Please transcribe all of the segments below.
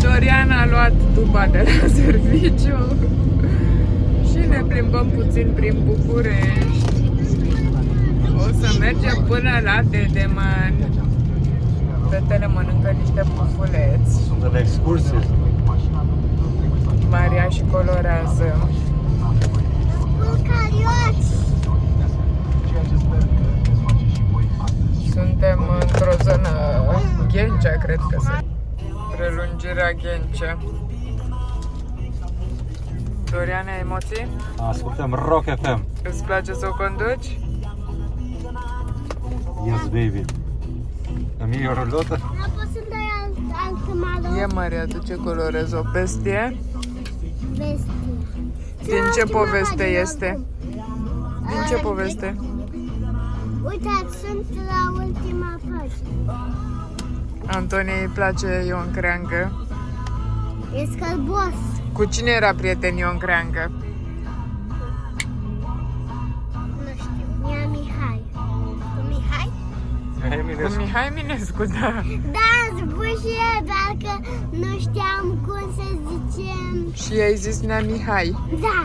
Dorian a luat tuba de la serviciu și ne plimbăm puțin prin București. O să mergem până la Dedeman. Fetele mănâncă niște pufuleți. Sunt în excursie. Maria și colorează. Suntem într-o zonă Ghencea, cred că se. Prelungirea Ghencea. Dorian, ai emoții? Ascultăm Rock FM. Îți place să o conduci? Yes, baby. Îmi iei o rulotă? Poți să-mi dai altă mală? E, Maria, tu ce colorezi? O bestie? Vestie. Din ce poveste este? Din ce poveste? Uitați, sunt la ultima pagină. Antoniei îi place Ion Creangă. E scălbos. Cu cine era prieten Ion Creangă? Nu știu. Mia Mihai. Cu Mihai? Cu Mihai Minescu, da. Da, am spus și eu, dar că nu știam cum să zicem. Și i-ai zis Nea Mihai. Da.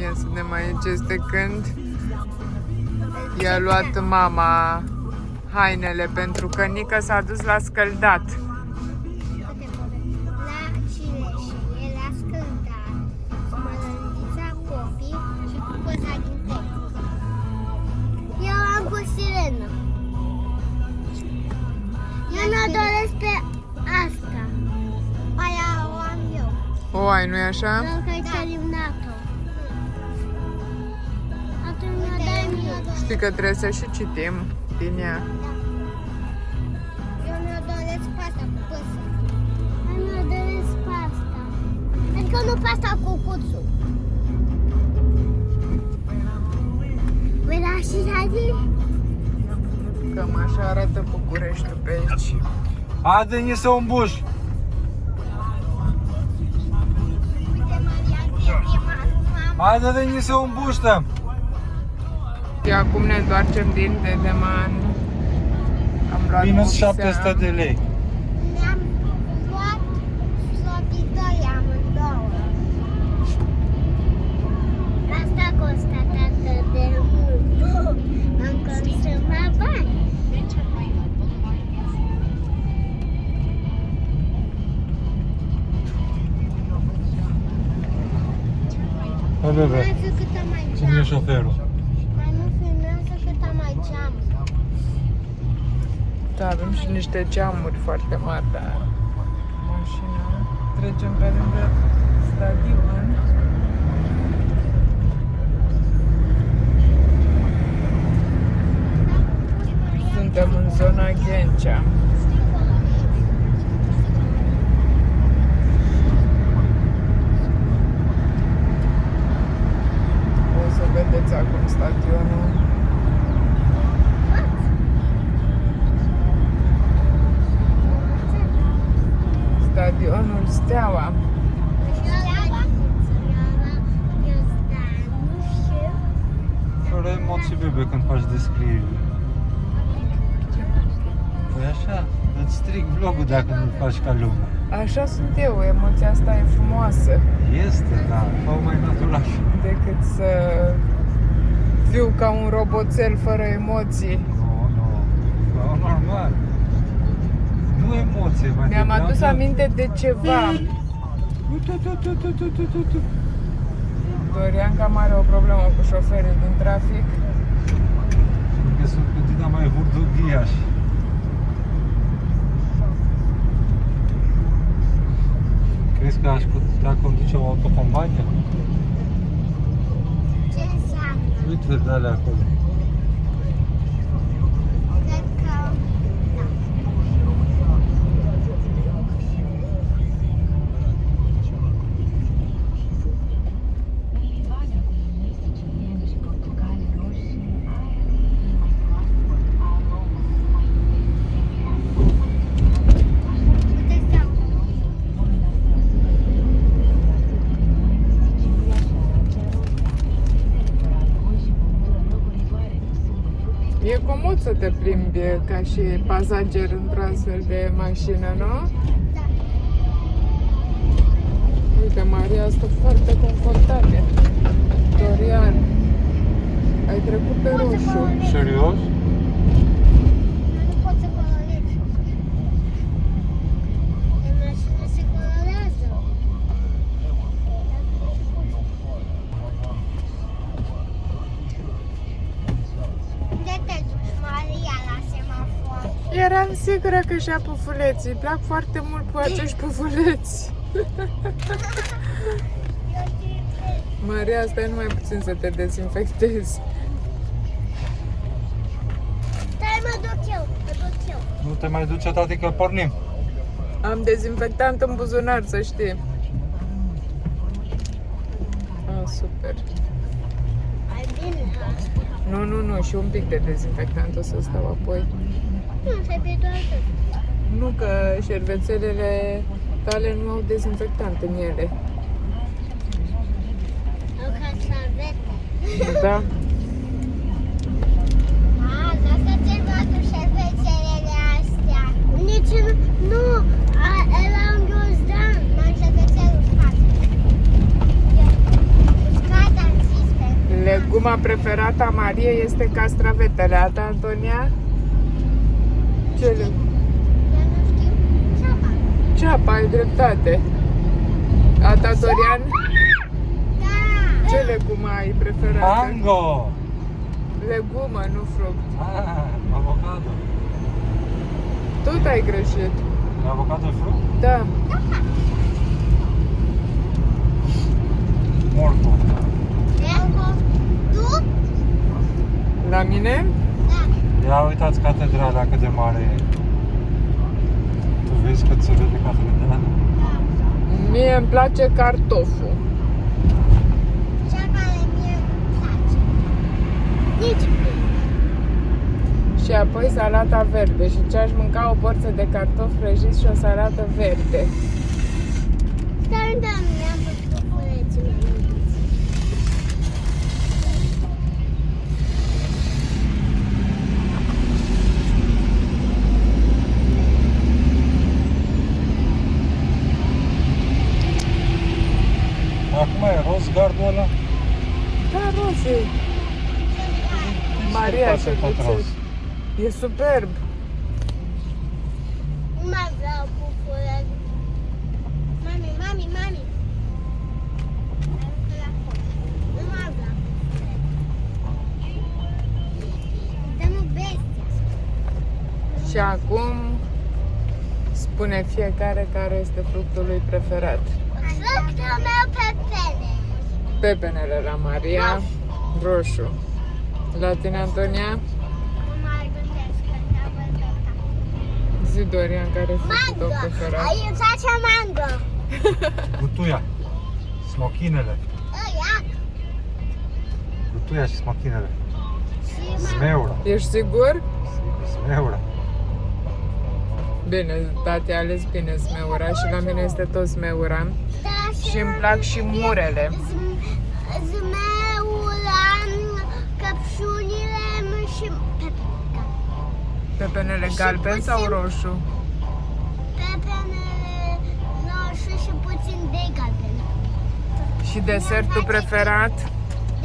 Ia să vedem aici este când i-a luat mama hainele pentru că Nica s-a dus la scăldat. La cireșe, la scântar, mălănița, copii și cucoța din tei. Eu am cu sirenă. Eu nu doresc pe asta. Aia o am eu. O ai, nu-i așa? Doar că ai terminat-o. Atunci mi-o dai mie. Știi că trebuie să și citim din ea. Eu mi-o doresc pe asta cu păsări. Eu mi-o doresc pe asta. Adică nu pe asta cu cuțul. Vei la și Radi? Cam așa arată Bucureștiul pe aici. Haide, ni să umbuș! Uite, Maria, mama. Haide, veni să umbuștăm! Și acum ne întoarcem din Dedeman. Am luat Minus buxea. 700 de lei. Ne-am luat slopitori amândouă. Asta costă atât de mult. Am consumat bani. Hai, bebe, Filmează cât am mai cum e geam. șoferul? Mai nu filmează cât am mai geam. Da, avem și niște geamuri foarte mari, dar mașina. Trecem pe lângă stadion. Suntem în zona Ghencea. O să vedeți acum stadionul. Stadionul Steaua. Fără emoții, bebe, când faci descrieri. Păi așa, îți stric vlogul dacă nu-l faci ca lumea. Așa sunt eu, emoția asta e frumoasă. Este, da, fă mai natural. Decât să fiu ca un roboțel fără emoții. Nu, normal. Nu emoție, mai Mi-am degrabă. adus aminte de ceva. Dorian cam are o problemă cu șoferii din trafic. Că sunt cu tine mai hurdughiași. Crezi că aș putea conduce o autocompanie? Ce înseamnă? Uite de alea acolo. Cred că da. E comod să te plimbi ca și pasager într-o astfel de mașină, nu? Da. Uite, Maria asta foarte confortabil. Dorian, ai trecut pe roșu. Serios? Nu pot să colorez. În mașină se colorează. Unde te duci, Maria, la semafor? Eram sigură că și-a pufuleții. Îi plac foarte mult pe acești pufuleți. Maria, stai numai puțin să te dezinfectezi. Stai, mă duc eu. Nu te mai duce, tati, că pornim. Am dezinfectant în buzunar, să știi. Ah, super. Mai bine asta. Nu, și un pic de dezinfectant o să stau apoi. Nu, trebuie doar atât. Nu, că șervețelele tale nu au dezinfectant în ele. Au castravete. Da? Lasă-te mă cu șervețelele astea. Nici nu, era un ghiozdan. N-am șervețelul uscat. Uscat am zis pe... Leguma preferată a Mariei este castravetele. A ta, Antonia? Ce le... Eu nu știu. Ceapa. Ceapa, ai dreptate. A ta, Dorian? Da. Ce legumă ai preferată? Mango! Legumă, nu fruct. Ah, avocado. Tot ai greșit. Avocado e fruct? Da. Morco. Tu? La mine? Da. Ia uitați catedrala cât de mare e. Tu vezi cât se vede catedrala? Mie îmi place cartoful. Cea care mie îmi place. Nici mie. Și apoi salata verde. Și ce aș mânca o porție de cartofi prăjiți și o salată verde. Stai unde mi-am văzut pufuleții mei. Acum e roz gardul ăla? Da, roze. Maria, Face ce tot roz. buțet. E superb. Nu mai vreau pufuleți. Mami. Nu mai vreau. Dăm o bestie. Și acum spune fiecare care este fructul lui preferat. Fructul meu pepene. Pepenele la Maria, roșu. La tine, Antonia? Nu mai gândesc că trebuie să... Zi, Dorian, care e fructul tău Mango. preferat? Îmi place mango. Gutuia. Smochinele. Ia. Gutuia și smochinele. Și mango. Zmeura. Ești sigur? Zmeura. Bine, tati a ales bine smeura și la mine este tot smeura. Da, Și îmi plac și murele. Zmeura, căpșunile și pepenele. Pepenele Și galben sau puțin- roșu? Pepenele roșu și puțin de galben. Și desertul preferat?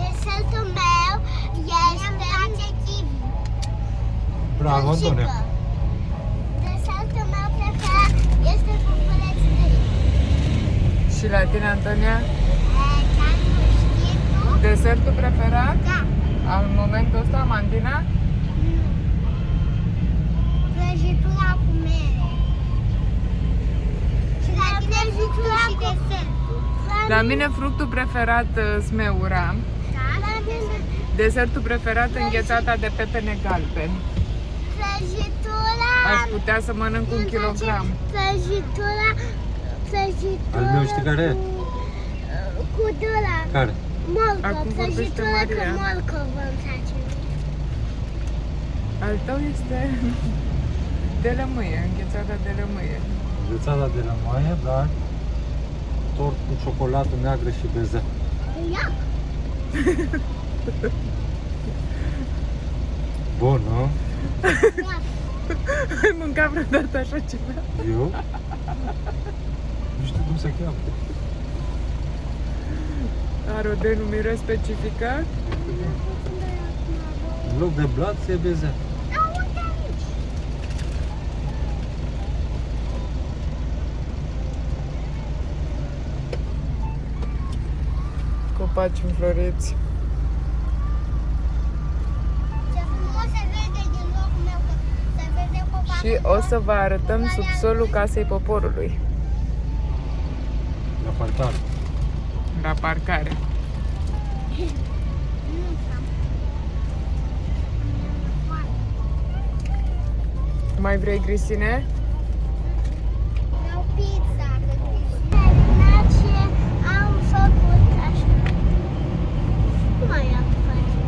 Desertul meu este kiwi. Bravo, Antonia. Dulcică. Desertul meu preferat este pufuleț de Și la tine, Antonia? Dar nu știi tu? Desertul preferat? Da. În momentul ăsta, Mandina? Prăjitura cu mere. Și la prăjitura și desertul. La mine fructul preferat smeura. Da, la mine Desertul preferat înghețata de pepene galben. prăjitura. Aș putea să mănânc un kilogram. Prăjitura. Al meu știi care e? Cu dura. Care? Morcov. Acum vorbește Prăjitura cu Maria. morcov îmi place. Al tău este de lămâie, înghețata de lămâie. Ghețada de lămâie, dar tort cu ciocolată neagră și bezea. Ia. Bun, nu? Ai mâncat vreodată așa ceva? Eu? Nu știu cum se cheamă. Are o denumire specifică? În loc de blat se bezea. Copaci înfloriți. Ce frumos se vede din locul meu, că se vede copacul. Și o să vă arătăm subsolul Casei Poporului. La parcare. La parcare. Mai vrei grisine? Vreau pizza. Terminat și am făcut așa. Cum mai am face?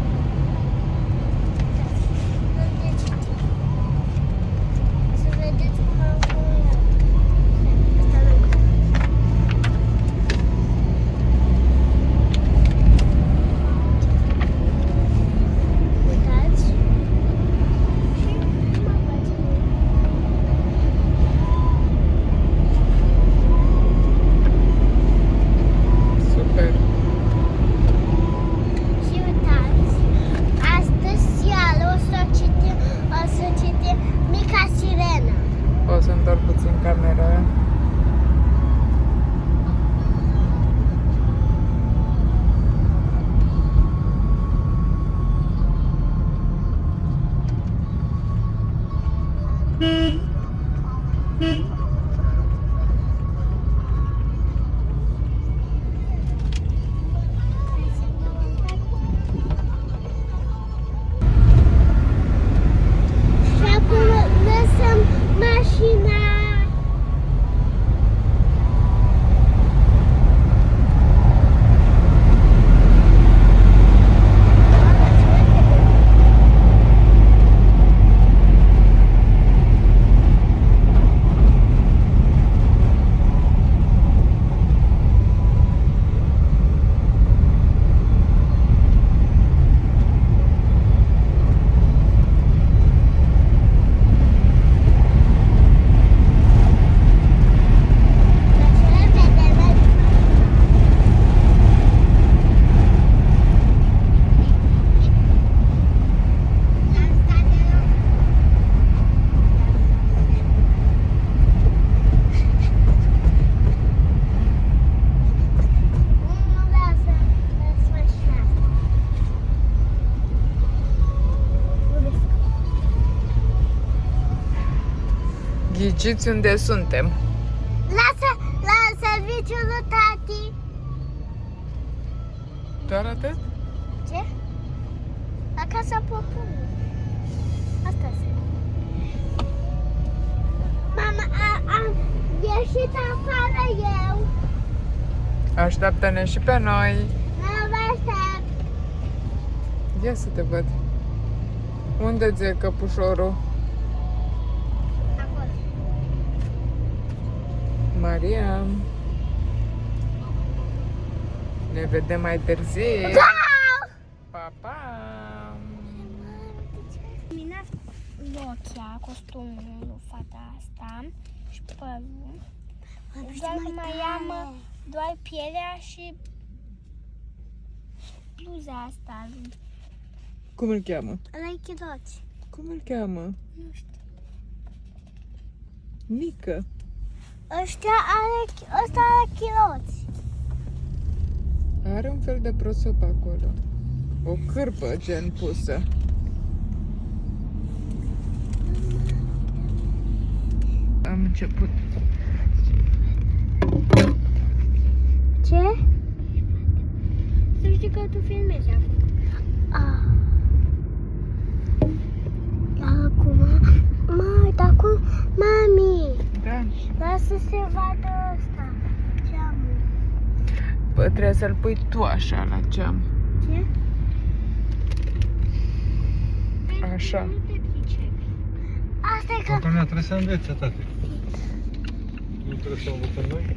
Să vedeți cum am făcut. Asta nu. Uitați. Și mă face. Super. Și uitați, astăzi seara o să citim Mica Sirenă. O să întorc puțin camera. Și acum lăsăm mașina. Ghiciți unde suntem. Lasă la serviciul lui tati. Doar atât? Ce? La casa poporului. Asta se. Mama, am ieșit afară eu. Așteaptă-ne și pe noi. Nu vă aștept. Ia să te văd. Unde ți-e căpușorul? Acolo. Maria. Ne vedem mai târziu. Da! Pa, pa! Terminat rochia, costumul lui fata asta și părul. Doar mai am doar pielea și bluza asta lui. Cum îl cheamă? Ăla-i chiloți. Cum îl cheamă? Nu știu. Mică. Ăsta are chiloți. Are un fel de prosop acolo. O cârpă gen pusă. Am început. Ce? Să știi că tu filmezi acum. Acum, dar cum, mami, Da. lasă să se vadă ăsta, geamul. Bă, trebuie să-l pui tu așa la geam. Ce? Așa. Nu te pricepi. Asta e că Acum trebuie să învețe, tati. Nu trebuie să învățăm noi?